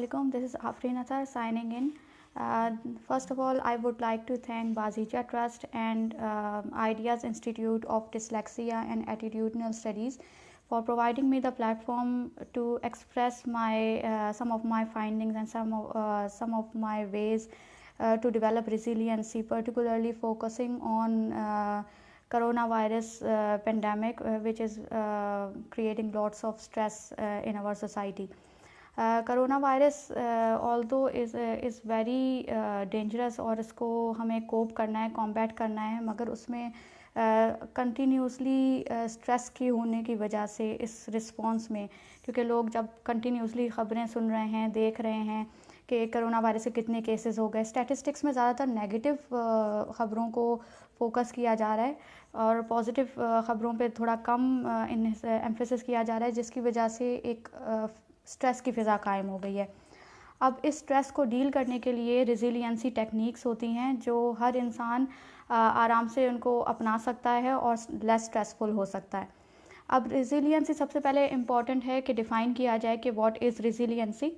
Assalamualaikum. This is Afreen Athar signing in. First of all, I would like to thank Bazija Trust and Ideas Institute of Dyslexia and Attitudinal Studies for providing me the platform to express my some of my findings and some of my ways to develop resiliency, particularly focusing on coronavirus pandemic, which is creating lots of stress in our society. Corona virus although is very dangerous और इसको हमें कोप करना है, combat करना है, मगर उसमें continuously stress की होने की वजह से इस रिस्पॉन्स में, क्योंकि लोग जब कंटिन्यूसली ख़बरें सुन रहे हैं, देख रहे हैं कि कोरोना वायरस के कितने केसेस हो गए, स्टैटिस्टिक्स में ज़्यादातर नेगेटिव ख़बरों को फोकस किया जा रहा है और पॉजिटिव ख़बरों पे थोड़ा कम एम्फेसिस किया जा रहा है, जिसकी वजह से एक स्ट्रेस की फ़िज़ा कायम हो गई है। अब इस स्ट्रेस को डील करने के लिए रेजिलियंसी टेक्निक्स होती हैं जो हर इंसान आराम से उनको अपना सकता है और लेस स्ट्रेसफुल हो सकता है। अब रेजिलियंसी सबसे पहले इम्पॉर्टेंट है कि डिफ़ाइन किया जाए कि what is resiliency.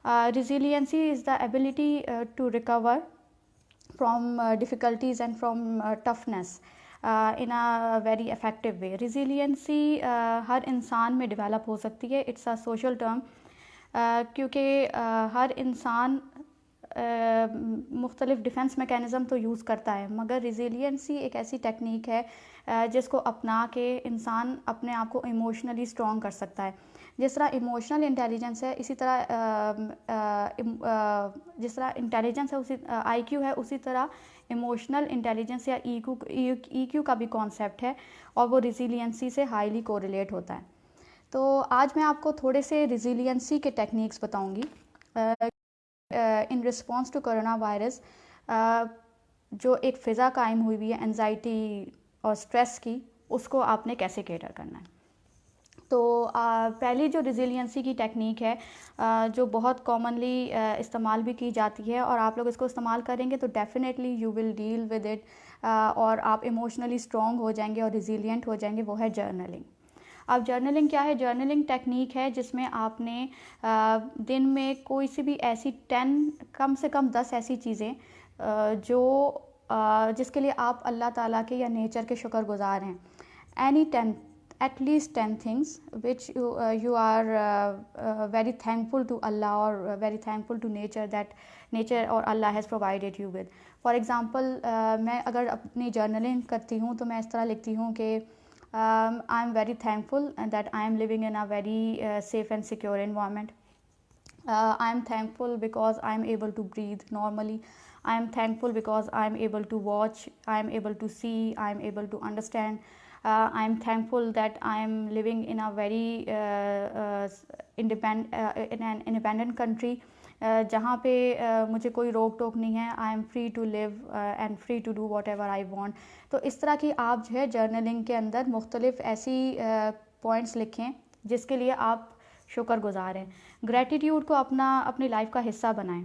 Resiliency is the ability to recover from difficulties and from toughness in a very effective way. Resiliency हर इंसान में डेवलप हो सकती है। इट्स अ सोशल टर्म क्योंकि हर इंसान मुख्तलिफ डिफेंस मैकेनिज़्म तो यूज़ करता है, मगर रेजिलियंसी एक ऐसी टेक्निक है जिसको अपना के इंसान अपने आप को इमोशनली स्ट्रॉन्ग कर सकता है। जिस तरह इमोशनल इंटेलिजेंस है, इसी तरह जिस तरह इंटेलिजेंस है, उसी IQ है, उसी तरह इमोशनल इंटेलिजेंस या EQ का भी कॉन्सेप्ट है और वो रेजिलियंसी से हाईली कोरिलेट होता है। तो आज मैं आपको थोड़े से रेजिलियंसी के टेक्निक्स बताऊंगी in response to coronavirus. जो एक फ़िज़ा कायम हुई हुई है एंजाइटी और स्ट्रेस की, उसको आपने कैसे कैटर करना है। तो पहली जो रेजिलियंसी की टेक्निक है जो बहुत कॉमनली इस्तेमाल भी की जाती है और आप लोग इसको इस्तेमाल करेंगे तो definitely you will deal with it और आप इमोशनली स्ट्रॉन्ग हो जाएंगे और रेजिलियंट हो जाएंगे। वो है जर्नलिंग। अब जर्नलिंग क्या है? जर्नलिंग टेक्निक है जिसमें आपने दिन में कोई सी भी ऐसी 10 कम से कम 10 ऐसी चीज़ें जो जिसके लिए आप अल्लाह ताला के या नेचर के शुक्रगुजार हैं, any 10 at least 10 things which you are very thankful to Allah or very thankful to nature that nature or Allah has provided you with. For example, मैं अगर अपनी जर्नलिंग करती हूँ तो मैं इस तरह लिखती हूँ कि I am very thankful that I am living in a very safe and secure environment. I am thankful because I am able to breathe normally. I am thankful because I am able to watch, I am able to see, I am able to understand. I am thankful that I am living in a very in an independent country जहाँ पे मुझे कोई रोक टोक नहीं है। I am free to live and free to do whatever I want. तो इस तरह की आप जो है जर्नलिंग के अंदर मुख्तलिफ ऐसी पॉइंट्स लिखें जिसके लिए आप शुक्रगुजार हैं। ग्रेटिट्यूड को अपनी लाइफ का हिस्सा बनाएं।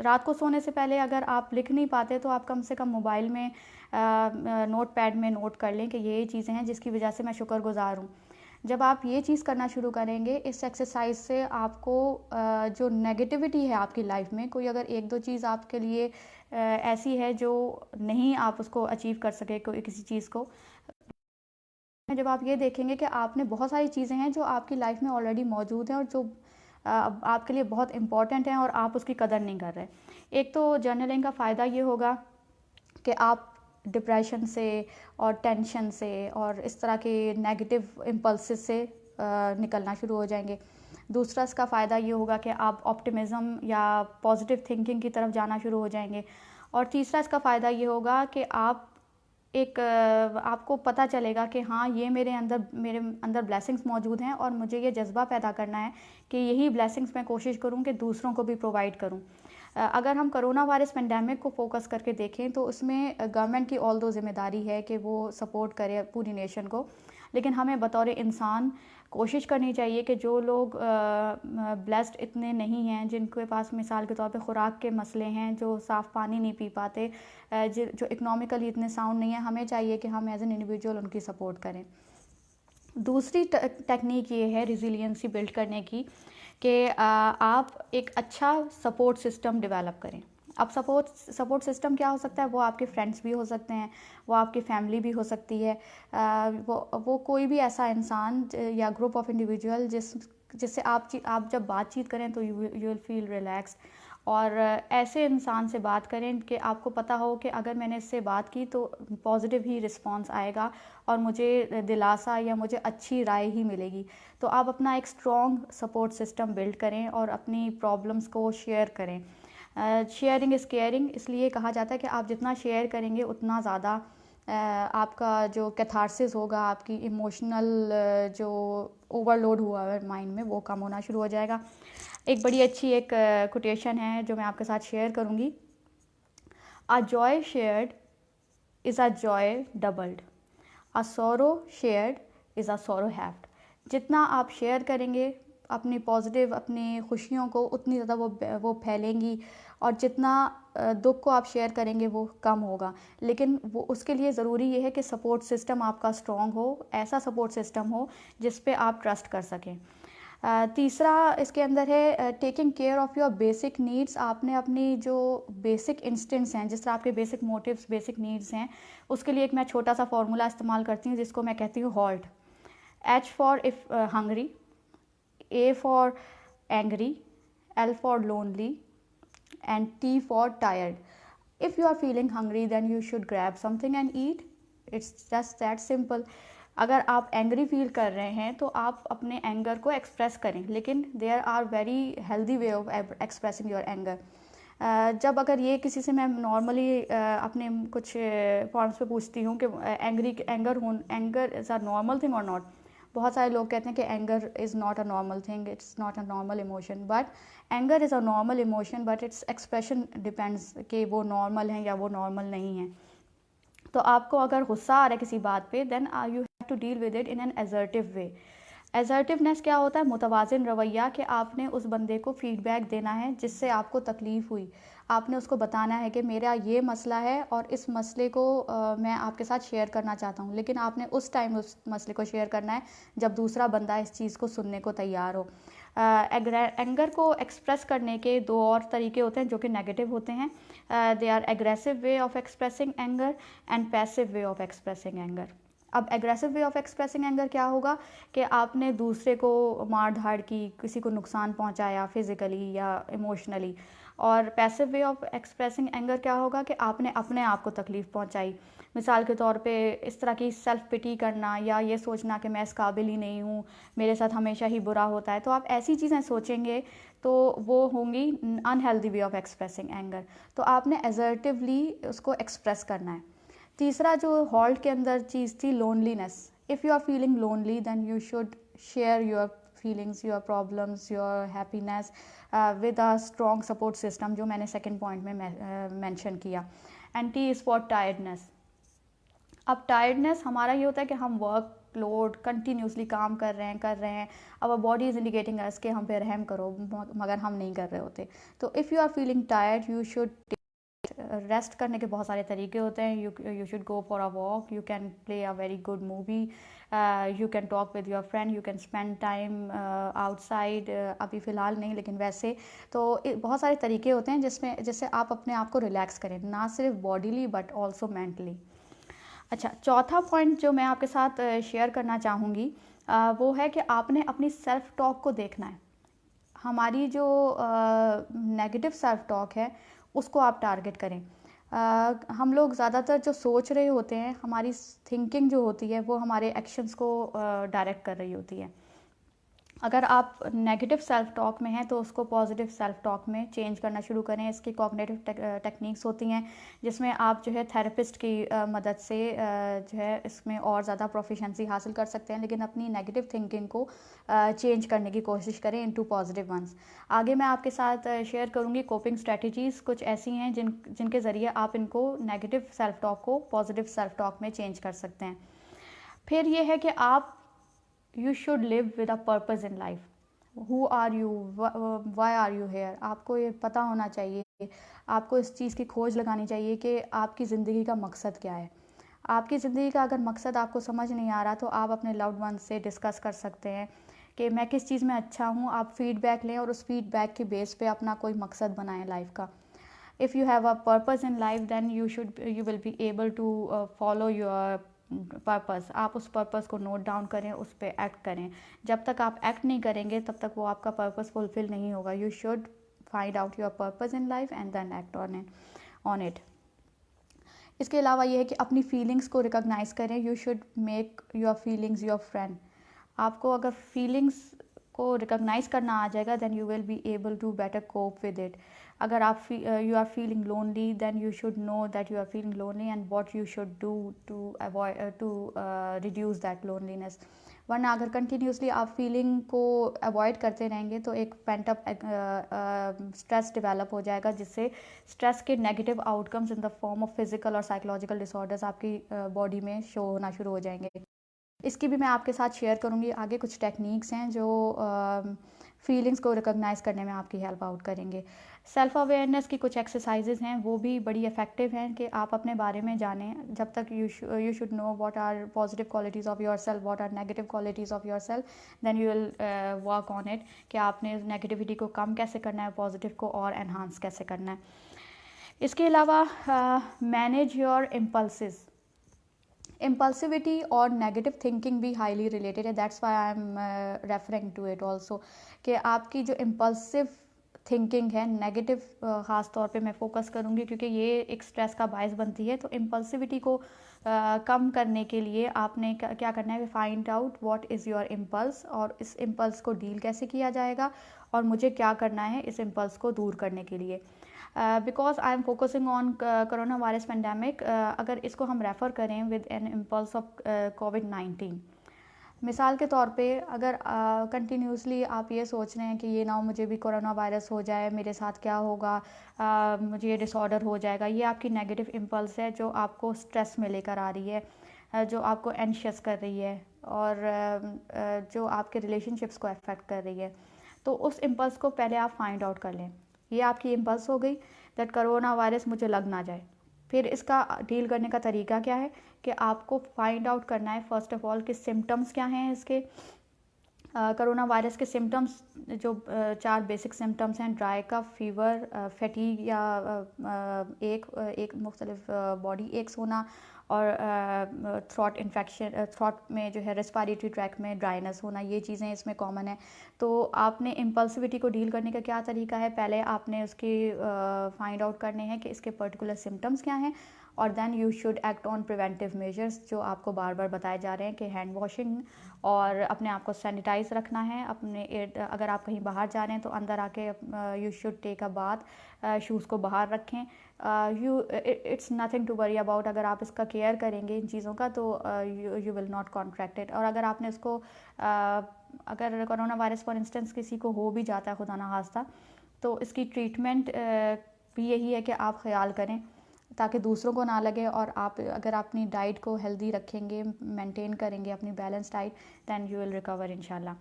रात को सोने से पहले अगर आप लिख नहीं पाते तो आप कम से कम मोबाइल में नोट पैड में नोट कर लें कि ये चीज़ें हैं जिसकी वजह से मैं शुक्रगुजार हूँ। जब आप ये चीज़ करना शुरू करेंगे, इस एक्सरसाइज से आपको जो नेगेटिविटी है आपकी लाइफ में, कोई अगर एक दो चीज़ आपके लिए ऐसी है जो नहीं आप उसको अचीव कर सके कोई किसी चीज़ को, जब आप ये देखेंगे कि आपने बहुत सारी चीज़ें हैं जो आपकी लाइफ में ऑलरेडी मौजूद हैं और जो आपके लिए बहुत इम्पॉर्टेंट हैं और आप उसकी कदर नहीं कर रहे। एक तो जर्नलिंग का फ़ायदा ये होगा कि आप डिप्रेशन से और टेंशन से और इस तरह के नेगेटिव इम्पल्सेस से निकलना शुरू हो जाएंगे। दूसरा इसका फ़ायदा ये होगा कि आप ऑप्टिमिज़म या पॉजिटिव थिंकिंग की तरफ जाना शुरू हो जाएंगे। और तीसरा इसका फ़ायदा ये होगा कि आपको पता चलेगा कि हाँ, ये मेरे अंदर ब्लेसिंग्स मौजूद हैं और मुझे ये जज्बा पैदा करना है कि यही ब्लेसिंग्स मैं कोशिश करूँ कि दूसरों को भी प्रोवाइड करूँ। अगर हम कोरोना वायरस पेंडेमिक को फोकस करके देखें तो उसमें गवर्नमेंट की ऑल दो ज़िम्मेदारी है कि वो सपोर्ट करे पूरी नेशन को, लेकिन हमें बतौर इंसान कोशिश करनी चाहिए कि जो लोग ब्लेस्ड इतने नहीं हैं, जिनके पास मिसाल के तौर पे खुराक के मसले हैं, जो साफ़ पानी नहीं पी पाते, जो इकनॉमिकली इतने साउंड नहीं है, हमें चाहिए कि हम एज एन इंडिविजुअल उनकी सपोर्ट करें। दूसरी टेक्निक ये है रिजिलियंसी बिल्ड करने की कि आप एक अच्छा सपोर्ट सिस्टम डेवलप करें। अब सपोर्ट सिस्टम क्या हो सकता है? वो आपके फ्रेंड्स भी हो सकते हैं, वो आपकी फैमिली भी हो सकती है, वो कोई भी ऐसा इंसान या ग्रुप ऑफ इंडिविजुअल जिससे आप जब बातचीत करें तो यू विल फील रिलैक्स। और ऐसे इंसान से बात करें कि आपको पता हो कि अगर मैंने इससे बात की तो पॉजिटिव ही रिस्पॉन्स आएगा और मुझे दिलासा या मुझे अच्छी राय ही मिलेगी। तो आप अपना एक स्ट्रॉन्ग सपोर्ट सिस्टम बिल्ड करें और अपनी प्रॉब्लम्स को शेयर करें। शेयरिंग इज़ केयरिंग इसलिए कहा जाता है कि आप जितना शेयर करेंगे उतना ज़्यादा आपका जो कैथारसिस होगा, आपकी इमोशनल जो ओवरलोड हुआ है माइंड में, वो कम होना शुरू हो जाएगा। एक बड़ी अच्छी एक कोटेशन है जो मैं आपके साथ शेयर करूँगी। A joy shared is a joy doubled, a sorrow shared is a sorrow halved. जितना आप शेयर करेंगे अपनी पॉजिटिव अपनी खुशियों को, उतनी ज़्यादा वो फैलेंगी, और जितना दुख को आप शेयर करेंगे वो कम होगा। लेकिन वो उसके लिए ज़रूरी ये है कि सपोर्ट सिस्टम आपका स्ट्रॉन्ग हो, ऐसा सपोर्ट सिस्टम हो जिस पे आप ट्रस्ट कर सकें। तीसरा इसके अंदर है taking care of your basic needs. आपने अपनी जो बेसिक इंस्टिंक्ट्स हैं, जिस तरह आपके बेसिक मोटिव्स बेसिक नीड्स हैं, उसके लिए एक मैं छोटा सा फॉर्मूला इस्तेमाल करती हूँ जिसको मैं कहती हूँ halt. H for if hungry, A for angry, L for lonely, and T for tired. If you are feeling hungry, then you should grab something and eat. It's just that simple. अगर आप angry feel कर रहे हैं तो आप अपने anger को express करें, लेकिन there are very healthy way of expressing your anger. जब अगर ये किसी से मैं नॉर्मली अपने कुछ फॉर्म्स पे पूछती हूँ कि anger is a normal thing और नॉट। बहुत सारे लोग कहते हैं कि anger is not a normal thing, it's not a normal emotion, but anger is a normal emotion, but its expression depends कि वो नॉर्मल है या वो नॉर्मल नहीं है। तो आपको अगर गुस्सा आ रहा है किसी बात पे, then you have to deal with it in an assertive way. Assertiveness क्या होता है? मुतवाज़िन रवैया, कि आपने उस बंदे को फीडबैक देना है जिससे आपको तकलीफ़ हुई। आपने उसको बताना है कि मेरा ये मसला है और इस मसले को मैं आपके साथ शेयर करना चाहता हूँ, लेकिन आपने उस टाइम उस मसले को शेयर करना है जब दूसरा बंदा इस चीज़ को सुनने को तैयार हो। एंगर को एक्सप्रेस करने के दो और तरीके होते हैं जो कि नेगेटिव होते हैं। They are aggressive way of expressing anger and passive way of expressing anger. अब aggressive way of expressing anger क्या होगा कि आपने दूसरे को मार धाड़ की, किसी को नुकसान पहुंचाया फिज़िकली या इमोशनली। और passive way of expressing anger क्या होगा कि आपने अपने आप को तकलीफ़ पहुंचाई। मिसाल के तौर पे इस तरह की सेल्फ पिटी करना या ये सोचना कि मैं इस काबिल ही नहीं हूँ, मेरे साथ हमेशा ही बुरा होता है। तो आप ऐसी चीज़ें सोचेंगे तो वो होंगी unhealthy way of expressing anger. तो आपने एजर्टिवली उसको एक्सप्रेस करना है। तीसरा जो हॉल्ट के अंदर चीज़ थी, loneliness. If you are feeling lonely then you should share your feelings, your problems, your happiness with a strong support system, जो मैंने सेकेंड पॉइंट में मेंशन किया। And T is for tiredness. अब टायर्डनेस हमारा ये होता है कि हम वर्क लोड कंटिन्यूसली काम कर रहे हैं। अब बॉडी इज़ इंडिकेटिंग अस कि हम पे रहम करो, मगर हम नहीं कर रहे होते। तो if you are feeling tired you should rest करने के बहुत सारे तरीके होते हैं। You should go for a walk, you can play a very good movie, you can talk with your friend, you can spend time outside. अभी फ़िलहाल नहीं, लेकिन वैसे तो बहुत सारे तरीके होते हैं जिससे आप अपने आप को रिलैक्स करें, ना सिर्फ बॉडीली बट ऑल्सो मेंटली। अच्छा, चौथा पॉइंट जो मैं आपके साथ शेयर करना चाहूँगी वो है कि आपने अपनी सेल्फ टॉक को देखना है। हमारी जो नेगेटिव सेल्फ टॉक है उसको आप टारगेट करें। हम लोग ज़्यादातर जो सोच रहे होते हैं, हमारी थिंकिंग जो होती है वो हमारे एक्शंस को डायरेक्ट कर रही होती है। अगर आप नेगेटिव सेल्फ टॉक में हैं तो उसको पॉजिटिव सेल्फ टॉक में चेंज करना शुरू करें। इसकी कॉग्निटिव टेक्निक्स होती हैं जिसमें आप जो है थेरेपिस्ट की मदद से जो है इसमें और ज़्यादा प्रोफिशेंसी हासिल कर सकते हैं, लेकिन अपनी नेगेटिव थिंकिंग को चेंज करने की कोशिश करें इनटू पॉजिटिव वंस। आगे मैं आपके साथ शेयर करूँगी कोपिंग स्ट्रेटजीज़ कुछ ऐसी हैं जिनके ज़रिए आप इनको नेगेटिव सेल्फ टॉक को पॉजिटिव सेल्फ टॉक में चेंज कर सकते हैं। फिर ये है कि आप you should live with a purpose in life. Who are you, why are you here. आपको ये पता होना चाहिए, आपको इस चीज़ की खोज लगानी चाहिए कि आपकी ज़िंदगी का मकसद क्या है। आपकी ज़िंदगी का अगर मकसद आपको समझ नहीं आ रहा तो आप अपने लव्ड वन से डिस्कस कर सकते हैं कि मैं किस चीज़ में अच्छा हूँ। आप फीडबैक लें और उस फीडबैक के बेस पे अपना कोई मकसद बनाएं लाइफ का। If you have a purpose in life then you will be able to follow your purpose. आप उस पर्पस को नोट डाउन करें, उस पर एक्ट करें। जब तक आप एक्ट नहीं करेंगे तब तक वो आपका पर्पस फुलफिल नहीं होगा। You should find out your purpose in life and then act on it. इसके अलावा ये है कि अपनी फीलिंग्स को रिकॉग्नाइज करें। You should make your feelings your friend. आपको अगर फीलिंग्स को रिकॉग्नाइज करना आ जाएगा then you will be able to better cope with it. अगर आप you are feeling lonely then you should know that you are feeling lonely and what you should do to avoid to reduce that loneliness. वरना अगर continuously आप feeling को avoid करते रहेंगे तो एक पेंट अप स्ट्रेस डेवलप हो जाएगा, जिससे स्ट्रेस के negative outcomes in the form of physical और साइकोलॉजिकल डिसऑर्डर्स आपकी बॉडी में शो होना शुरू हो जाएंगे। इसकी भी मैं आपके साथ शेयर करूँगी आगे। कुछ टेक्निक्स हैं जो फीलिंग्स को रिकॉग्नाइज करने में आपकी हेल्प आउट करेंगे। सेल्फ अवेयरनेस की कुछ एक्सरसाइजेज हैं, वो भी बड़ी इफेक्टिव हैं कि आप अपने बारे में जानें। जब तक you should know what are positive qualities of yourself, what are negative qualities of yourself, then you will work on it कि आपने नेगेटिविटी को कम कैसे करना है, पॉजिटिव को और एनहांस कैसे करना है। इसके अलावा मैनेज योर इम्पल्सिस। इम्पल्सिविटी और नेगेटिव थिंकिंग भी हाईली रिलेटेड है, that's why I am referring to it also कि आपकी जो इम्पल्सिव थिंकिंग है नेगेटिव, ख़ास तौर पे मैं फोकस करूँगी क्योंकि ये एक स्ट्रेस का बायस बनती है। तो इम्पल्सिविटी को कम करने के लिए आपने क्या करना है, find out what is your impulse और इस इम्पल्स को डील कैसे किया जाएगा और मुझे क्या करना है इस इम्पल्स को दूर करने के लिए। Because I am focusing on corona virus pandemic, अगर इसको हम रेफ़र करें विद एन इम्पल्स ऑफ कोविड-19, मिसाल के तौर पे अगर कंटिन्यूसली आप ये सोच रहे हैं कि ये ना हो मुझे भी कोरोना वायरस हो जाए, मेरे साथ क्या होगा, मुझे ये डिसऑर्डर हो जाएगा, ये आपकी नेगेटिव इम्पल्स है जो आपको स्ट्रेस में लेकर आ रही है, जो आपको एंशियस कर रही है और जो आपके रिलेशनशिप्स को अफेक्ट कर रही है। तो उस इम्पल्स को पहले आप फाइंड आउट कर लें। ये आपकी इम्पल्स हो गई दैट कोरोना वायरस मुझे लग ना जाए। फिर इसका डील करने का तरीका क्या है कि आपको फाइंड आउट करना है फर्स्ट ऑफ ऑल कि सिम्टम्स क्या हैं इसके। कोरोना वायरस के सिम्टम्स जो 4 बेसिक सिम्टम्स हैं, ड्राई कफ, फीवर, फैटीग या एक मुख्तलिफ बॉडी एक्स होना और थ्रॉट इन्फेक्शन, थ्रॉट में जो है रेस्पिरेटरी ट्रैक में ड्राइनेस होना, ये चीज़ें इसमें कॉमन है। तो आपने इम्पल्सिविटी को डील करने का क्या तरीका है, पहले आपने उसकी फाइंड आउट करने हैं कि इसके पर्टिकुलर सिम्टम्स क्या हैं और then you should act on preventive measures जो आपको बार बार बताए जा रहे हैं कि हैंड वॉशिंग और अपने आप को सैनिटाइज रखना है। अपने अगर आप कहीं बाहर जा रहे हैं तो अंदर आके you should take a bath, shoes को बाहर रखें। It's nothing to worry about. अगर आप इसका केयर करेंगे इन चीज़ों का तो you will not contract it. और अगर आपने इसको अगर कोरोना वायरस फॉर इंस्टेंस किसी को हो भी जाता है खुदा ना खास्ता, तो इसकी ट्रीटमेंट भी यही है कि आप ख्याल करें ताकि दूसरों को ना लगे। और आप अगर अपनी डाइट को हेल्दी रखेंगे, मेंटेन करेंगे अपनी balance diet, then you will recover इंशाल्लाह।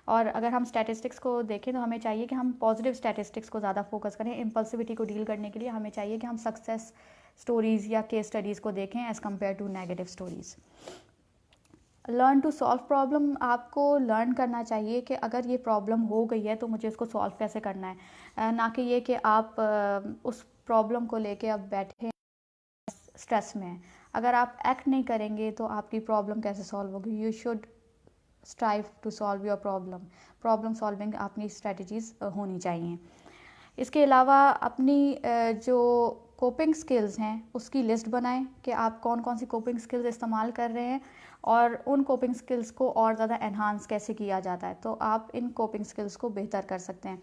और अगर हम स्टैटिस्टिक्स को देखें तो हमें चाहिए कि हम पॉजिटिव स्टैटिस्टिक्स को ज़्यादा फोकस करें। इम्पल्सिविटी को डील करने के लिए हमें चाहिए कि हम सक्सेस स्टोरीज़ या केस स्टडीज़ को देखें as compare to negative stories. Learn to solve problem. आपको लर्न करना चाहिए कि अगर ये प्रॉब्लम हो गई है तो मुझे इसको सॉल्व कैसे करना है, ना कि ये कि आप उस प्रॉब्लम को लेके अब बैठे स्ट्रेस में है। अगर आप एक्ट नहीं करेंगे तो आपकी प्रॉब्लम कैसे सॉल्व होगी। You should strive to solve your problem. Problem solving अपनी स्ट्रेटजीज़ होनी चाहिए। इसके अलावा अपनी जो कोपिंग स्किल्स हैं उसकी लिस्ट बनाएं कि आप कौन कौन सी कोपिंग स्किल्स इस्तेमाल कर रहे हैं और उन कोपिंग स्किल्स को और ज़्यादा एनहांस कैसे किया जाता है। तो आप इन कोपिंग स्किल्स को बेहतर कर सकते हैं।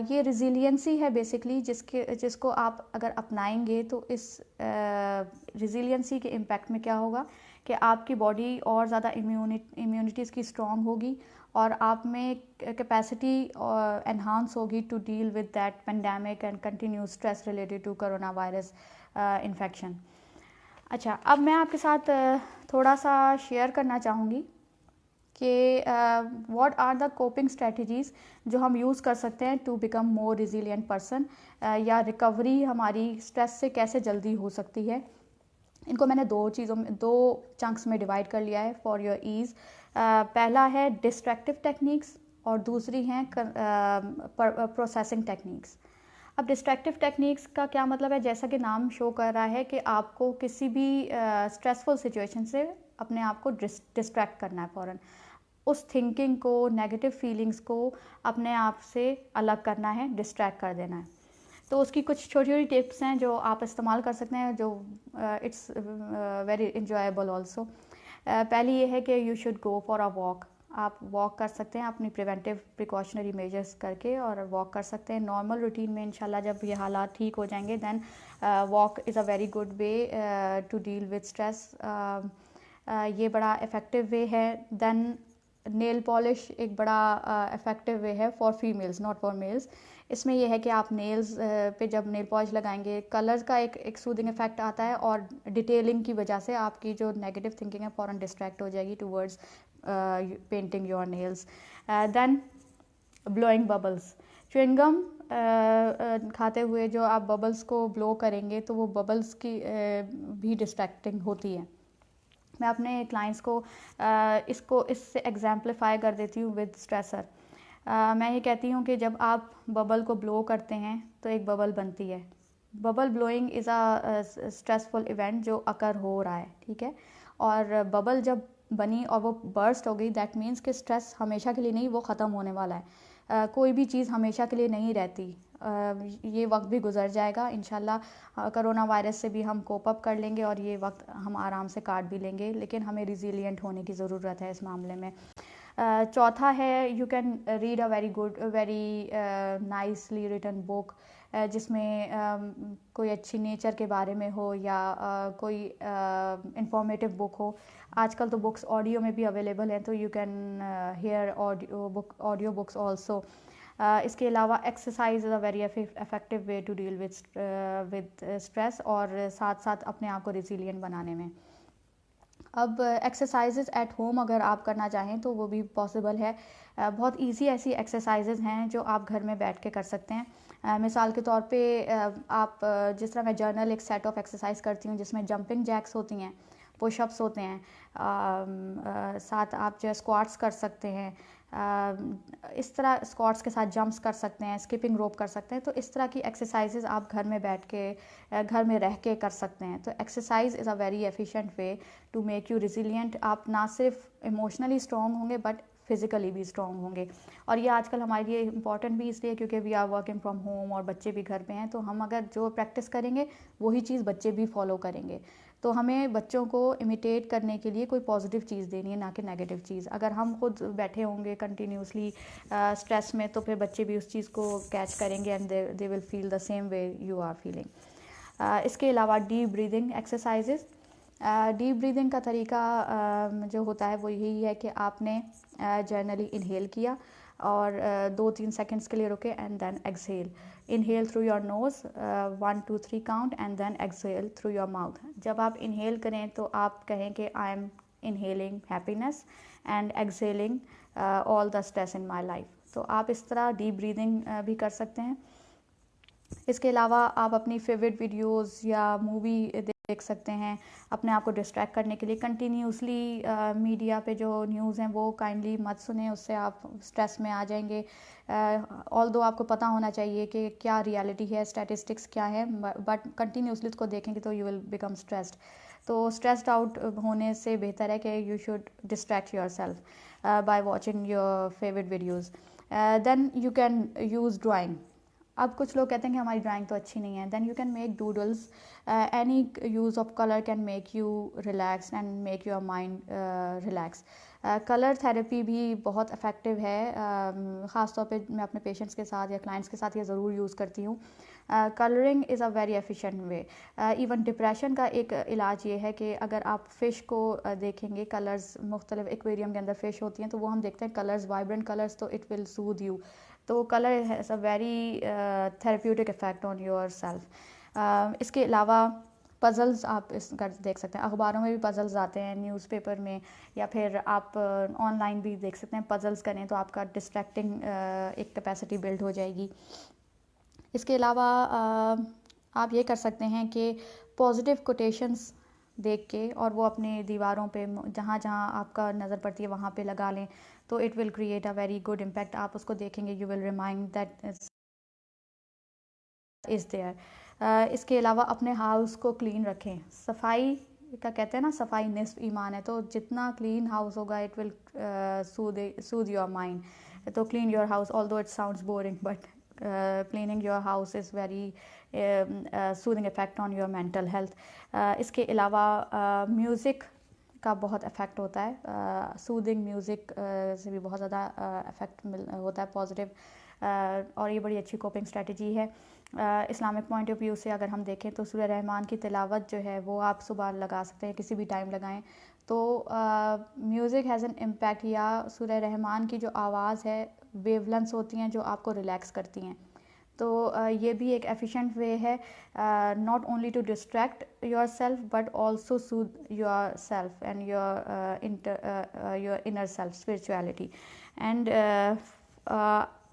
ये रिजिलियंसी है बेसिकली जिसको आप अगर अपनाएंगे तो इस रिजिलियंसी के इम्पैक्ट में क्या होगा कि आपकी बॉडी और ज़्यादा इम्यूनिटी इसकी स्ट्रॉन्ग होगी और आप में कैपेसिटी एनहांस होगी to deal with that pandemic and continuous stress related to coronavirus infection. अच्छा, अब मैं आपके साथ थोड़ा सा शेयर करना चाहूँगी कि what are the coping strategies जो हम यूज़ कर सकते हैं to become more resilient person, या रिकवरी हमारी स्ट्रेस से कैसे जल्दी हो सकती है। इनको मैंने दो चंक्स में डिवाइड कर लिया है फॉर योर ईज़। पहला है डिस्ट्रैक्टिव टेक्निक्स और दूसरी हैं प्रोसेसिंग टेक्निक्स। अब डिस्ट्रैक्टिव टेक्निक्स का क्या मतलब है, जैसा कि नाम शो कर रहा है कि आपको किसी भी स्ट्रेसफुल सिचुएशन से अपने आप को डिस्ट्रैक्ट करना है फ़ौरन, उस थिंकिंग को, नेगेटिव फीलिंग्स को अपने आप से अलग करना है, डिस्ट्रैक्ट कर देना है। तो उसकी कुछ छोटी छोटी टिप्स हैं जो आप इस्तेमाल कर सकते हैं, जो इट्स वेरी इन्जॉयबल ऑल्सो। पहली ये है कि you should go for a walk. आप वॉक कर सकते हैं अपनी प्रिवेंटिव प्रिकॉशनरी मेजर्स करके, और वॉक कर सकते हैं नॉर्मल रूटीन में। इंशाल्लाह जब ये हालात ठीक हो जाएंगे then walk is a very good way to deal with stress. ये बड़ा इफ़ेक्टिव वे है। देन नेल पॉलिश एक बड़ा इफ़ेक्टिव वे है for females, not for mails. इसमें यह है कि आप नेल्स पे जब नेल पॉलिश लगाएंगे, कलर्स का एक सूदिंग इफेक्ट आता है, और डिटेलिंग की वजह से आपकी जो नेगेटिव थिंकिंग है फ़ौरन डिस्ट्रैक्ट हो जाएगी towards painting your nails. Then blowing bubbles, chewing gum खाते हुए जो आप बबल्स को ब्लो करेंगे तो वो बबल्स की भी डिस्ट्रैक्टिंग होती है। मैं अपने क्लाइंट्स को इससे एग्जाम्पलीफाई कर देती हूँ विद स्ट्रेसर। मैं ये कहती हूँ कि जब आप बबल को ब्लो करते हैं तो एक बबल बनती है। Bubble blowing is a stressful event जो अकर हो रहा है, ठीक है। और बबल जब बनी और वो बर्स्ट हो गई, दैट मीन्स कि स्ट्रेस हमेशा के लिए नहीं, वो ख़त्म होने वाला है। कोई भी चीज़ हमेशा के लिए नहीं रहती। ये वक्त भी गुजर जाएगा इंशाल्लाह। कोरोना वायरस से भी हम कोप अप कर लेंगे और ये वक्त हम आराम से काट भी लेंगे, लेकिन हमें रिजिलियंट होने की ज़रूरत है इस मामले में। चौथा है, you can read a very nicely written book, जिसमें कोई अच्छी नेचर के बारे में हो या कोई इंफॉर्मेटिव बुक हो। आजकल तो बुक्स ऑडियो में भी अवेलेबल हैं, तो you can hear audio books also. इसके अलावा exercise is a very effective way to deal with stress, और साथ साथ अपने आप को रिजिलियंट बनाने में। अब एक्सरसाइजेज़ एट होम अगर आप करना चाहें तो वो भी पॉसिबल है। बहुत इजी ऐसी एक्सरसाइजेज़ हैं जो आप घर में बैठ के कर सकते हैं। मिसाल के तौर पे आप जिस तरह मैं जर्नल एक सेट ऑफ एक्सरसाइज करती हूँ जिसमें जंपिंग जैक्स होती हैं, पुशअप्स होते हैं, साथ आप जो स्क्वाट्स कर सकते हैं, इस तरह स्क्वाट्स के साथ जंप्स कर सकते हैं, स्किपिंग रोप कर सकते हैं। तो इस तरह की एक्सरसाइजेज आप घर में बैठ के घर में रह के कर सकते हैं। तो exercise is a very efficient way to make you resilient. आप ना सिर्फ इमोशनली स्ट्रॉन्ग होंगे बट फिज़िकली भी स्ट्रॉन्ग होंगे। और ये आजकल हमारे लिए इम्पॉर्टेंट भी इसलिए क्योंकि we are working from home और बच्चे भी घर पे हैं, तो हम अगर जो प्रैक्टिस करेंगे वही चीज़ बच्चे भी फॉलो करेंगे। तो हमें बच्चों को इमिटेट करने के लिए कोई पॉजिटिव चीज़ देनी है, ना कि नेगेटिव चीज़। अगर हम खुद बैठे होंगे कंटिन्यूसली स्ट्रेस में, तो फिर बच्चे भी उस चीज़ को कैच करेंगे and they will feel the same way you are feeling. इसके अलावा deep breathing exercises. Deep breathing का तरीका जो होता है वो यही है कि आपने जनरली इनहेल किया और 2-3 सेकंड्स के लिए रुके and then exhale. Inhale through your nose 1 2 3 count and then exhale through your mouth. जब आप इनहेल करें तो आप कहें कि I am inhaling happiness and exhaling all the stress in my life. तो आप इस तरह डीप ब्रीदिंग भी कर सकते हैं। इसके अलावा आप अपनी फेवरेट वीडियोस या मूवी देख सकते हैं अपने आप को डिस्ट्रैक्ट करने के लिए। कंटिन्यूसली मीडिया पे जो न्यूज़ हैं वो काइंडली मत सुने, उससे आप स्ट्रेस में आ जाएंगे। ऑल्दो आपको पता होना चाहिए कि क्या रियलिटी है, स्टैटिस्टिक्स क्या है, बट कंटिन्यूसली उसको देखेंगे तो यू विल बिकम स्ट्रेस्ड। तो स्ट्रेस्ड आउट होने से बेहतर है कि you should distract yourself by watching your favourite videos. Then you can use drawing. अब कुछ लोग कहते हैं कि हमारी ड्राइंग तो अच्छी नहीं है, then you can make doodles. Any use of colour can make you relax and make your mind relax. Colour therapy भी बहुत इफ़ेक्टिव है। ख़ास तौर पे मैं अपने पेशेंट्स के साथ या क्लाइंट्स के साथ ये ज़रूर यूज़ करती हूँ। Colouring is a very efficient way. Even depression का एक इलाज ये है कि अगर आप फ़िश को देखेंगे, कलर्स मुख्तलिफ एक्वेरियम के अंदर फ़िश होती हैं, तो वो हम देखते हैं कलर्स, वाइब्रेंट कलर्स, तो इट विल सूद यू। तो colour has a very therapeutic effect on your self. इसके अलावा पज़ल्स आप इस कर देख सकते हैं। अखबारों में भी पज़ल्स आते हैं, न्यूज़पेपर में, या फिर आप ऑनलाइन भी देख सकते हैं। पज़ल्स करें तो आपका डिस्ट्रैक्टिंग एक कैपेसिटी बिल्ड हो जाएगी। इसके अलावा आप ये कर सकते हैं कि पॉजिटिव कोटेशंस देख के और वो अपने दीवारों पे जहाँ जहाँ आपका नज़र पड़ती है वहाँ पे लगा लें, तो it will create a very good impact. आप उसको देखेंगे, you will remind that is there. इसके अलावा अपने हाउस को क्लीन रखें। सफाई का कहते हैं ना, सफाई निस्फ ईमान है, तो जितना क्लीन हाउस होगा it will soothe your mind. तो clean your house, although it sounds boring, but cleaning your house is very soothing effect on your mental health. इसके अलावा म्यूज़िक का बहुत इफ़ेक्ट होता है। सूदिंग म्यूज़िक से भी बहुत ज़्यादा इफ़ेक्ट होता है पॉजिटिव, और ये बड़ी अच्छी कोपिंग स्ट्रेटजी है। इस्लामिक पॉइंट ऑफ व्यू से अगर हम देखें तो सूरह रहमान की तिलावत जो है वो आप सुबह लगा सकते हैं, किसी भी टाइम लगाएं, तो म्यूज़िक हैज़ एन इम्पैक्ट। या सूरह रहमान की जो आवाज़ है, वेवलेंथ्स होती हैं जो आपको रिलैक्स करती हैं, तो ये भी एक एफिशिएंट वे है, not only to distract yourself but also soothe yourself and your inner self spirituality. And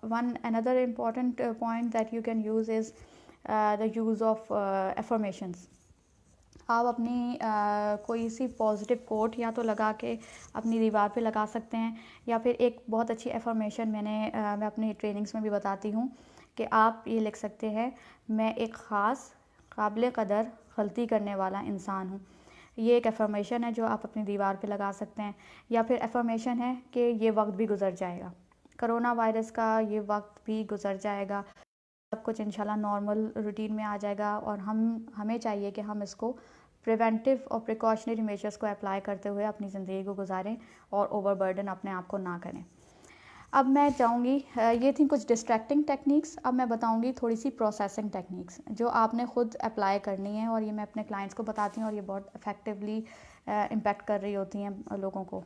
one another important point that you can use is the use of affirmations. आप अपनी कोई सी positive coat या तो लगा के अपनी दीवार पे लगा सकते हैं, या फिर एक बहुत अच्छी एफर्मेशन मैं अपनी ट्रेनिंग्स में भी बताती हूँ कि आप ये लिख सकते हैं, मैं एक ख़ास काबिल कदर गलती करने वाला इंसान हूँ। ये एक एफर्मेशन है जो आप अपनी दीवार पे लगा सकते हैं। या फिर एफर्मेशन है कि ये वक्त भी गुजर जाएगा, कोरोना वायरस का ये वक्त भी गुजर जाएगा, सब कुछ इंशाल्लाह नॉर्मल रूटीन में आ जाएगा, और हमें चाहिए कि हम इसको प्रिवेंटिव और प्रिकॉशनरी मेजर्स को अप्लाई करते हुए अपनी ज़िंदगी को गुजारें और ओवरबर्डन अपने आप को ना करें। अब मैं चाहूँगी, ये थी कुछ डिस्ट्रैक्टिंग टेक्निक्स, अब मैं बताऊँगी थोड़ी सी प्रोसेसिंग टेक्निक्स जो आपने ख़ुद अप्लाई करनी है, और ये मैं अपने क्लाइंट्स को बताती हूँ और ये बहुत इफ़ेक्टिवली इम्पेक्ट कर रही होती हैं लोगों को।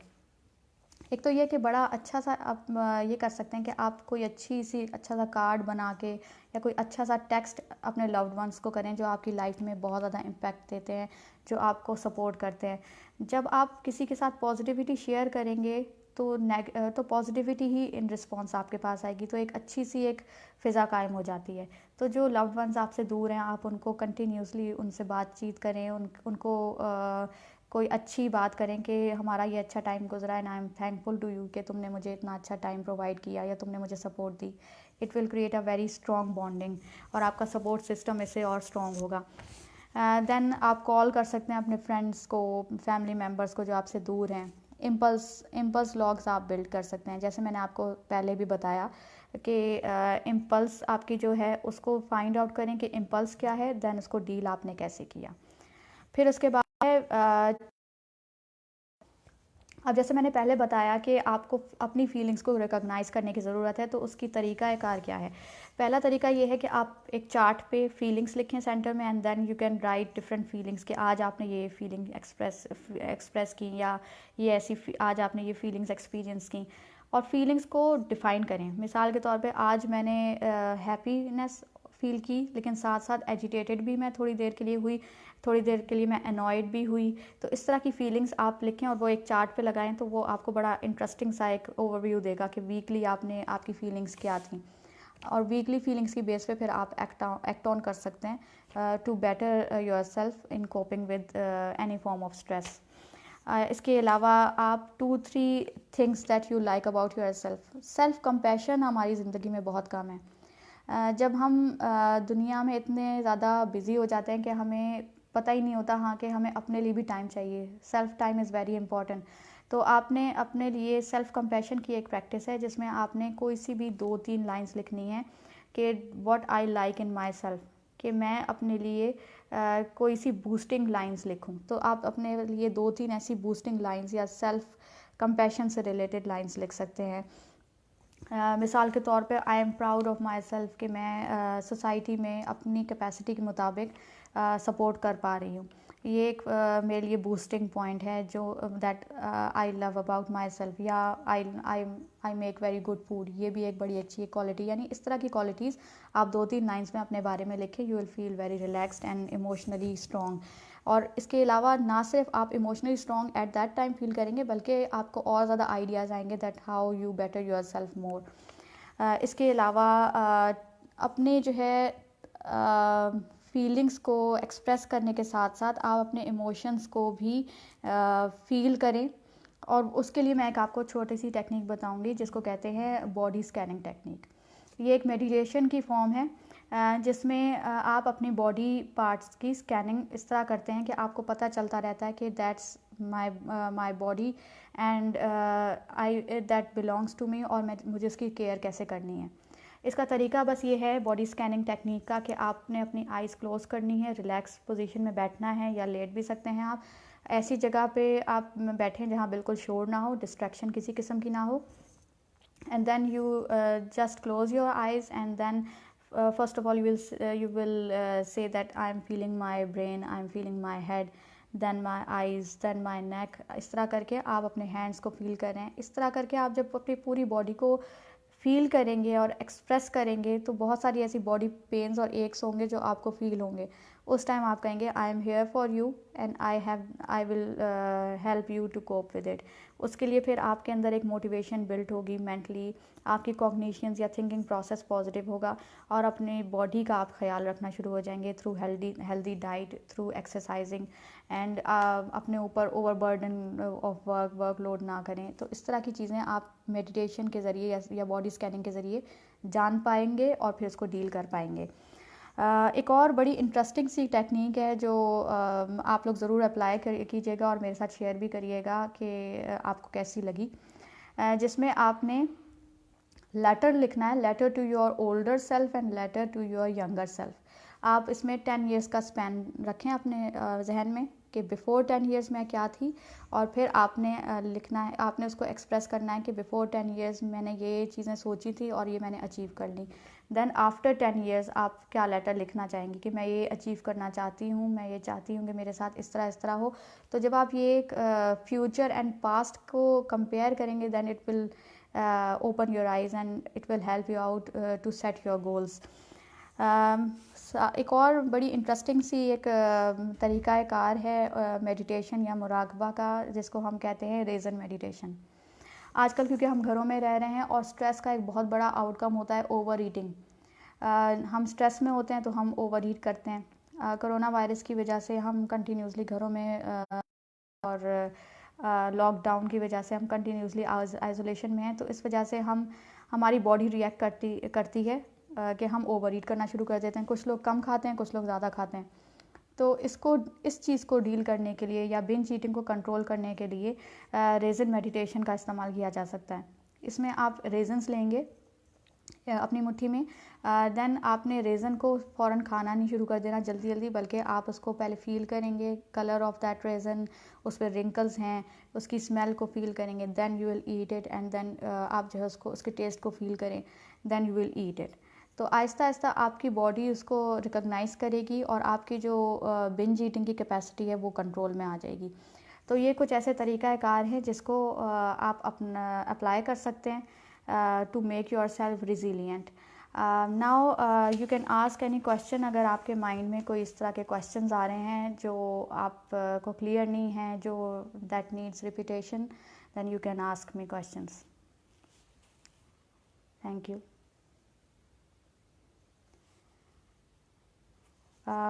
एक तो ये कि बड़ा अच्छा सा आप ये कर सकते हैं कि आप कोई अच्छा सा कार्ड बना के या कोई अच्छा सा टेक्स्ट अपने लव्ड वंस को करें जो आपकी लाइफ में बहुत ज़्यादा इम्पैक्ट देते हैं, जो आपको सपोर्ट करते हैं। जब आप किसी के साथ पॉजिटिविटी शेयर करेंगे तो पॉजिटिविटी ही इन रिस्पॉन्स आपके पास आएगी, तो एक अच्छी सी एक फ़िज़ा कायम हो जाती है। तो जो लव्ड वंस आपसे दूर हैं, आप उनको कंटिन्यूसली उनसे बातचीत करें, उनको कोई अच्छी बात करें कि हमारा ये अच्छा टाइम गुजरा है, I am thankful to you कि तुमने मुझे इतना अच्छा टाइम प्रोवाइड किया या तुमने मुझे support the. It will create a very strong bonding, और आपका सपोर्ट सिस्टम इससे और स्ट्रॉन्ग होगा। देन आप कॉल कर सकते हैं अपने फ्रेंड्स को, फैमिली मेम्बर्स को जो आपसे दूर हैं। इम्पल्स लॉग्स आप बिल्ड कर सकते हैं, जैसे मैंने आपको पहले भी बताया कि इम्पल्स आपकी जो है उसको फाइंड आउट करें कि इम्पल्स क्या है, देन उसको डील आपने कैसे किया। फिर उसके बाद अब जैसे मैंने पहले बताया कि आपको अपनी फीलिंग्स को रिकॉग्नाइज़ करने की ज़रूरत है, तो उसकी तरीक़ाकार क्या है। पहला तरीका ये है कि आप एक चार्ट पे फीलिंग्स लिखें सेंटर में, and then you can write different feelings कि आज आपने ये फीलिंग एक्सप्रेस की, या ये आज आपने ये फीलिंग्स एक्सपीरियंस की, और फीलिंग्स को डिफ़ाइन करें। मिसाल के तौर पे आज मैंने हैप्पीनेस फील की, लेकिन साथ साथ एजिटेटेड भी मैं थोड़ी देर के लिए हुई, थोड़ी देर के लिए मैं अनॉयड भी हुई। तो इस तरह की फीलिंग्स आप लिखें और वो एक चार्ट पे लगाएं, तो वो आपको बड़ा इंटरेस्टिंग सा एक ओवरव्यू देगा कि वीकली आपकी फीलिंग्स क्या थी, और वीकली फीलिंग्स की बेस पे फिर आप एक्ट ऑन कर सकते हैं to better yourself in coping with any form of stress. इसके अलावा आप 2-3 things that you like about your self compassion हमारी ज़िंदगी में बहुत कम है। जब हम दुनिया में इतने ज़्यादा बिज़ी हो जाते हैं कि हमें पता ही नहीं होता हाँ कि हमें अपने लिए भी टाइम चाहिए। Self time is very important. तो आपने अपने लिए सेल्फ कंपैशन की एक प्रैक्टिस है जिसमें आपने कोई सी भी 2-3 लाइंस लिखनी है कि what I like in my self, कि मैं अपने लिए कोई सी बूस्टिंग लाइंस लिखूं। तो आप अपने लिए 2-3 ऐसी बूस्टिंग लाइंस या सेल्फ कंपैशन से रिलेटेड लाइंस लिख सकते हैं। मिसाल के तौर पे I am proud of my self कि मैं सोसाइटी में अपनी कैपेसिटी के मुताबिक सपोर्ट कर पा रही हूँ। ये एक मेरे लिए बूस्टिंग पॉइंट है जो that I love about myself. या I make very good food, ये भी एक बड़ी अच्छी क्वालिटी। यानी इस तरह की क्वालिटीज़ आप 2-3 लाइन्स में अपने बारे में लिखें, you will feel very relaxed and emotionally strong. और इसके अलावा ना सिर्फ आप emotionally strong at that time feel करेंगे, बल्कि आपको और ज़्यादा आइडियाज़ आएंगे that how you better your self मोर। इसके अलावा अपने जो है फीलिंग्स को एक्सप्रेस करने के साथ साथ आप अपने इमोशंस को भी फील करें। और उसके लिए मैं एक आपको छोटी सी टेक्निक बताऊंगी जिसको कहते हैं बॉडी स्कैनिंग टेक्निक। ये एक मेडिटेशन की फॉर्म है जिसमें आप अपनी बॉडी पार्ट्स की स्कैनिंग इस तरह करते हैं कि आपको पता चलता रहता है कि that's my body and I that belongs to me, और मुझे उसकी केयर कैसे करनी है। इसका तरीका बस ये है बॉडी स्कैनिंग टेक्निक का कि आपने अपनी आइज़ क्लोज करनी है, रिलैक्स पोजीशन में बैठना है या लेट भी सकते हैं आप। ऐसी जगह पे आप बैठें जहाँ बिल्कुल शोर ना हो, डिस्ट्रैक्शन किसी किस्म की ना हो। And then you just close your eyes, and then first of all you will say that I am feeling my brain, I am feeling my head, then my eyes, then my neck। इस तरह करके आप अपने hands को feel करें। इस तरह करके आप जब अपनी पूरी बॉडी को फील करेंगे और एक्सप्रेस करेंगे तो बहुत सारी ऐसी बॉडी पेन्स और एक्स होंगे जो आपको फील होंगे। उस टाइम आप कहेंगे I am here for you and I will help you to cope with it. उसके लिए फिर आपके अंदर एक मोटिवेशन बिल्ड होगी मेंटली, आपकी कॉग्निशंस या थिंकिंग प्रोसेस पॉजिटिव होगा और अपनी बॉडी का आप ख्याल रखना शुरू हो जाएंगे through healthy diet, through exercising and अपने ऊपर ओवरबर्डन ऑफ वर्कलोड ना करें। तो इस तरह की चीज़ें आप मेडिटेशन के ज़रिए या बॉडी स्कैनिंग के ज़रिए जान पाएंगे और फिर उसको डील कर पाएंगे। एक और बड़ी इंटरेस्टिंग सी टेक्निक है जो आप लोग ज़रूर अप्लाई कीजिएगा और मेरे साथ शेयर भी करिएगा कि आपको कैसी लगी, जिसमें आपने लेटर लिखना है, letter to your older self and letter to your younger self. आप इसमें 10 ईयर्स का स्पैन रखें अपने जहन में कि बिफ़ोर 10 ईयर्स मैं क्या थी, और फिर आपने लिखना है, आपने उसको एक्सप्रेस करना है कि बिफ़ोर 10 ईयर्स मैंने ये चीज़ें सोची थी और ये मैंने अचीव कर ली। देन आफ्टर 10 ईयर्स आप क्या लेटर लिखना चाहेंगे कि मैं ये अचीव करना चाहती हूँ, मैं ये चाहती हूँ कि मेरे साथ इस तरह हो। तो जब आप ये एक फ्यूचर एंड पास्ट को कंपेयर करेंगे then it will open your eyes and it will help you out to set your goals। एक और बड़ी इंटरेस्टिंग सी एक तरीक़ा कार है मेडिटेशन या मुराकबा का, जिसको हम कहते हैं रेजन मेडिटेशन। आजकल क्योंकि हम घरों में रह रहे हैं और स्ट्रेस का एक बहुत बड़ा आउटकम होता है ओवर ईटिंग। हम स्ट्रेस में होते हैं तो हम ओवर ईट करते हैं। कोरोना वायरस की वजह से हम कंटिन्यूसली घरों में और लॉकडाउन की वजह से हम कंटिन्यूसली आइसोलेशन में हैं, तो इस वजह से हमारी बॉडी रिएक्ट करती है कि हम ओवर ईट करना शुरू कर देते हैं। कुछ लोग कम खाते हैं, कुछ लोग ज़्यादा खाते हैं। तो इस चीज़ को डील करने के लिए या बिंज ईटिंग को कंट्रोल करने के लिए रेजन मेडिटेशन का इस्तेमाल किया जा सकता है। इसमें आप रेजन्स लेंगे अपनी मुट्ठी में, देन आपने रेज़न को फ़ौरन खाना नहीं शुरू कर देना जल्दी जल्दी, बल्कि आप उसको पहले फ़ील करेंगे, कलर ऑफ़ दैट रेज़न, उस पर रिंकल्स हैं, उसकी स्मेल को फ़ील करेंगे, then you will eat it and then आप जो है उसके टेस्ट को फ़ील करें, then you will eat it. तो आहिस्ता आहिस्ता आपकी बॉडी उसको रिकॉग्नाइज़ करेगी और आपकी जो बिंज ईटिंग की कैपेसिटी है वो कंट्रोल में आ जाएगी। तो ये कुछ ऐसे तरीक़ाकार हैं जिसको आप अपना अप्लाई कर सकते हैं to make yourself resilient। now you can ask any question। अगर आपके माइंड में कोई इस तरह के क्वेश्चंस आ रहे हैं जो आपको क्लियर नहीं हैं, जो that needs repetition, then you can ask me questions। thank you।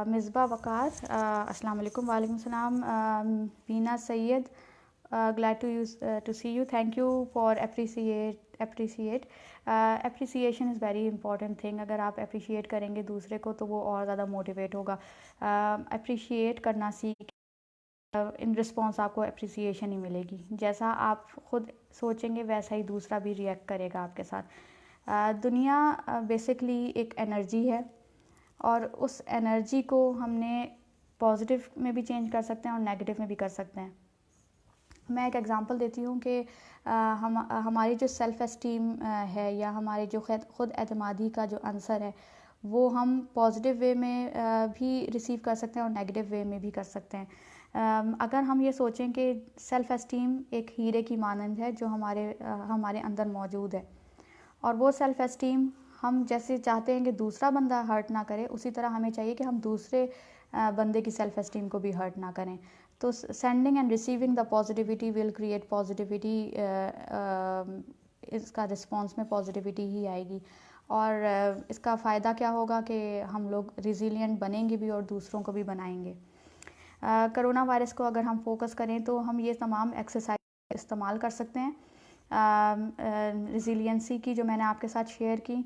Misbah वकार, अस्सलाम वालेकुम। वालेकुम सलाम। Veena Syed, glad to see you। thank you for appreciate। appreciation is very important thing। अगर आप appreciate करेंगे दूसरे को तो वो और ज़्यादा मोटिवेट होगा। appreciate करना सीख, इन रिस्पॉन्स आपको appreciation ही मिलेगी। जैसा आप ख़ुद सोचेंगे वैसा ही दूसरा भी रिएक्ट करेगा आपके साथ। दुनिया बेसिकली एक एनर्जी है और उस एनर्जी को हमने पॉजिटिव में भी चेंज कर सकते हैं और नेगेटिव में भी कर सकते हैं। मैं एक एग्ज़ाम्पल देती हूँ कि हमारी जो सेल्फ़ एस्टीम है या हमारे जो ख़ुद एतमादी का जो आंसर है वो हम पॉजिटिव वे में भी रिसीव कर सकते हैं और नेगेटिव वे में भी कर सकते हैं। अगर हम ये सोचें कि सेल्फ़ एस्टीम एक हीरे की मानंद है जो हमारे अंदर मौजूद है, और वो सेल्फ़ एस्टीम हम जैसे चाहते हैं कि दूसरा बंदा हर्ट ना करे, उसी तरह हमें चाहिए कि हम दूसरे बंदे की सेल्फ़ एस्टीम को भी हर्ट ना करें। तो sending end receiving the positivity will create positivity, इसका रिस्पॉन्स में पॉजिटिविटी ही आएगी। और इसका फ़ायदा क्या होगा कि हम लोग रिज़िलिएंट बनेंगे भी और दूसरों को भी बनाएंगे। कोरोना वायरस को अगर हम फोकस करें तो हम ये तमाम एक्सरसाइज इस्तेमाल कर सकते हैं रिज़िलियंसी की, जो मैंने आपके साथ शेयर की,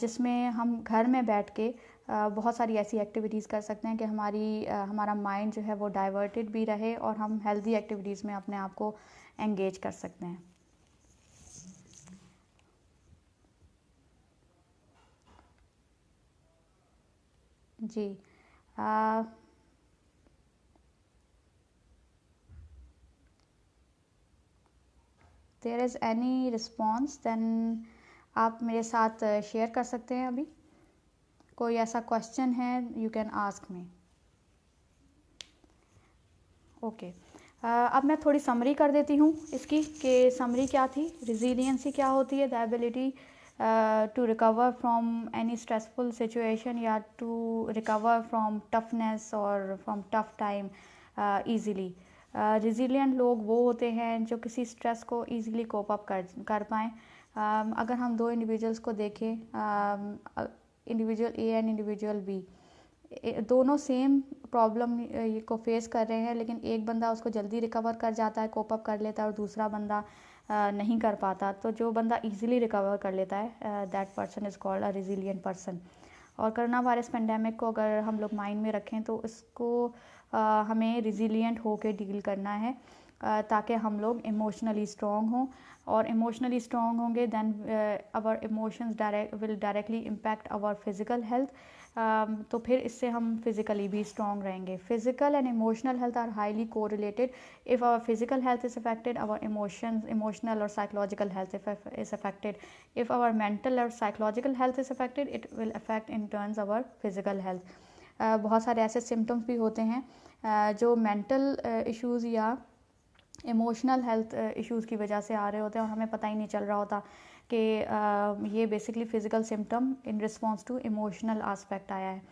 जिसमें हम घर में बैठ के बहुत सारी ऐसी एक्टिविटीज़ कर सकते हैं कि हमारा माइंड जो है वो डाइवर्टेड भी रहे और हम हेल्दी एक्टिविटीज़ में अपने आप को एंगेज कर सकते हैं। जी, there is any response then आप मेरे साथ शेयर कर सकते हैं। अभी कोई ऐसा क्वेश्चन है, you can ask me. Okay, अब मैं थोड़ी समरी कर देती हूँ इसकी, कि समरी क्या थी। रिज़िलियंसी क्या होती है? The ability to recover from any stressful situation या टू रिकवर फ्रॉम टफनेस और from tough time easily. Resilient लोग वो होते हैं जो किसी स्ट्रेस को ईज़िली कोप अप कर पाएँ। अगर हम दो इंडिविजुअल्स को देखें, individual A and individual B, दोनों सेम प्रॉब्लम को फेस कर रहे हैं, लेकिन एक बंदा उसको जल्दी रिकवर कर जाता है, कोप अप कर लेता है, और दूसरा बंदा नहीं कर पाता। तो जो बंदा इजीली रिकवर कर लेता है, that person is called a resilient person. और कोरोना वायरस पेंडेमिक को अगर हम लोग माइंड में रखें तो इसको हमें रिजिलियंट होकर डील करना है, ताकि हम लोग इमोशनली स्ट्रॉन्ग हों, और इमोशनली स्ट्रॉन्ग होंगे then our emotions will directly impact our physical health. तो फिर इससे हम फिज़िकली भी स्ट्रॉन्ग रहेंगे। Physical and emotional health are highly correlated. If our physical health is affected, our emotional और psychological health is affected. If our mental और psychological health is affected, it will affect in turns our physical health. बहुत सारे ऐसे symptoms भी होते हैं जो mental issues या इमोशनल हेल्थ इश्यूज़ की वजह से आ रहे होते हैं, और हमें पता ही नहीं चल रहा होता कि ये basically physical symptom in response to emotional aspect आया है।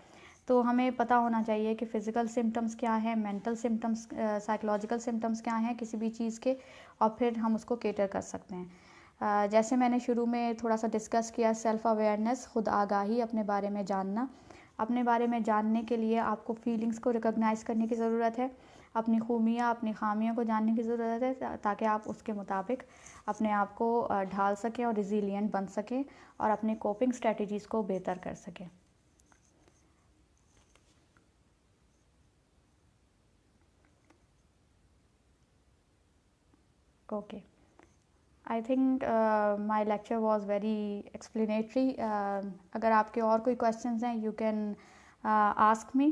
तो हमें पता होना चाहिए कि फ़िज़िकल सिम्टम्स क्या हैं, मेंटल सिम्टम्स, साइकोलॉजिकल सिम्टम्स क्या हैं किसी भी चीज़ के, और फिर हम उसको केटर कर सकते हैं। जैसे मैंने शुरू में थोड़ा सा डिस्कस किया, सेल्फ़ अवेयरनेस, खुद आगाही, अपने बारे में जानना। अपने बारे में जानने के लिए आपको फीलिंग्स को रिकॉग्नाइज़ करने की ज़रूरत है, अपनी खूबियाँ, अपनी खामियों को जानने की ज़रूरत है, ताकि आप उसके मुताबिक अपने आप को ढाल सकें और रिज़िलिएंट बन सकें और अपने कोपिंग स्ट्रेटजीज़ को बेहतर कर सकें। Okay, I think my lecture was very explanatory. अगर आपके और कोई क्वेश्चंस हैं, you can ask me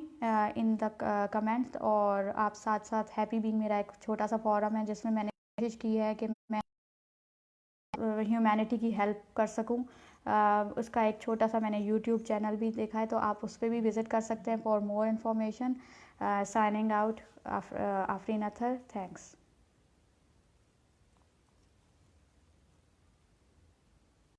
in the comments. और आप साथ साथ हैप्पी बीइंग मेरा एक छोटा सा फॉरम है जिसमें मैंने कोशिश की है कि मैं ह्यूमैनिटी की हेल्प कर सकूं। उसका एक छोटा सा मैंने यूट्यूब चैनल भी देखा है, तो आप उस पर भी विज़िट कर सकते हैं for more information. Signing out, Afreen Athar, thanks.